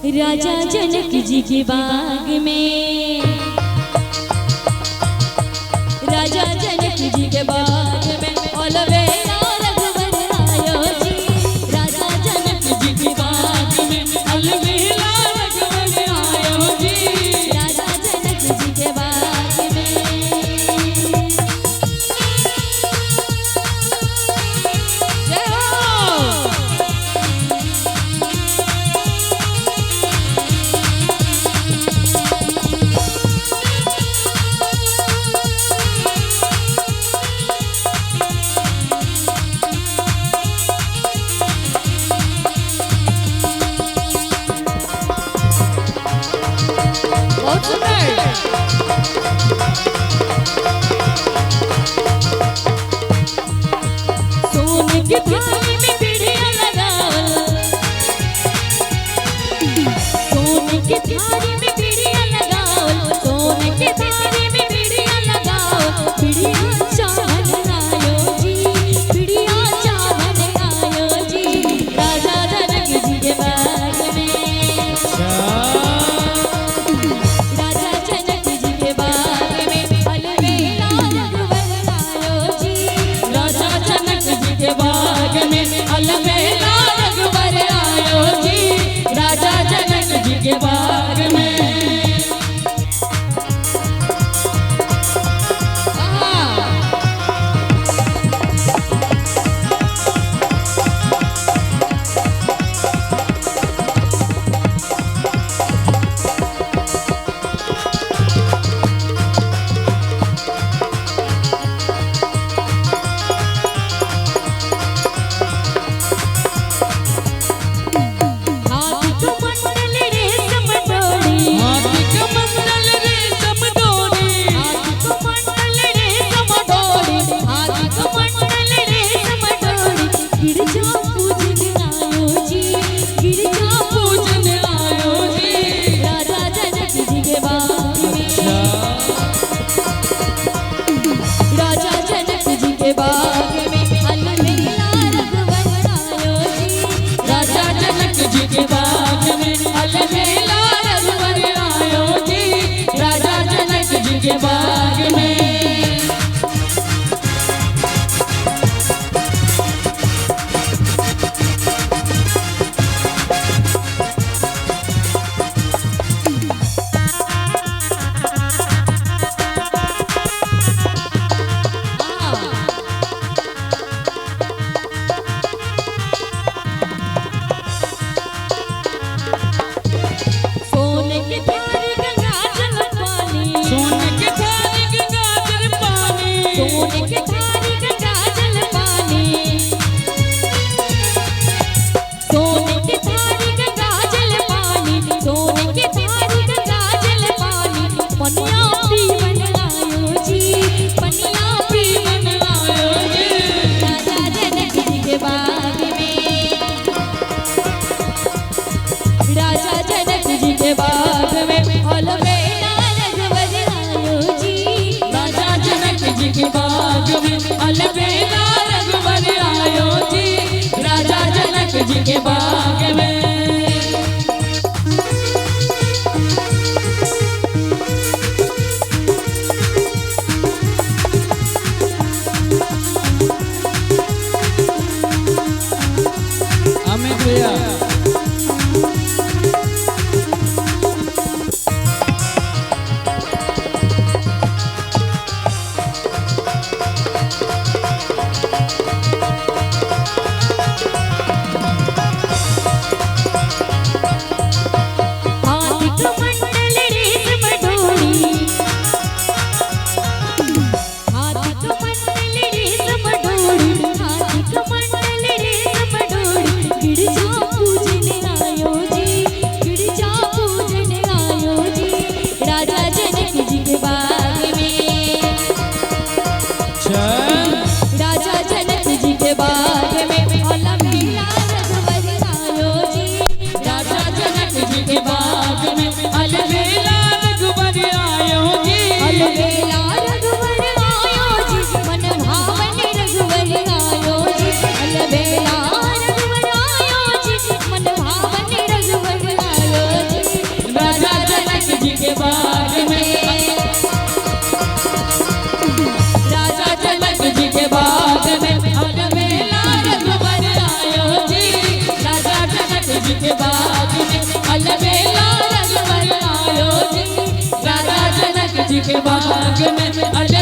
राजा जनक जी के बाग में, राजा जनक जी के बाग में अलबेला रघुवर आयो जी। राजा जनक जी के बाग में अलबेला रघुवर आयो जी। राजा जनक जी के बाग में जय हो। सोने की थाली में पीढ़िया लगावल, सोने की थाली में पीढ़िया लगावल, सोने की थाली में पीढ़िया लगावल। पीढ़िया चावल आयो जी, पीढ़िया चावल आयो जी। राजा जनक जी के बाग में, राजा जनक जी के बाग में अलबेला रघुवर आयो जी। राजा जनक जी के बाग में अलबेला रघुवर आयो जी। राजा जनक जी के बाग में के बाग में सोने की थाली गंगा जल पानी, सोने की थाली गंगा जल पानी, सोने की थाली गंगा जल पानी, सोने की थाली गंगा जल पानी, सोने की थाली गंगा जल पानी। पनिया पीवन आयो जी, पनिया पीवन आयो जी। राजा जनक जी के बाग में, राजा जनक जी के बाग में अलबेला रघुवर आयो जी। राजा जनक जी के बाग में अलबेला रघुवर आयो जी। राजा जनक जी के बाग में अमित भैया बाग में अलबेला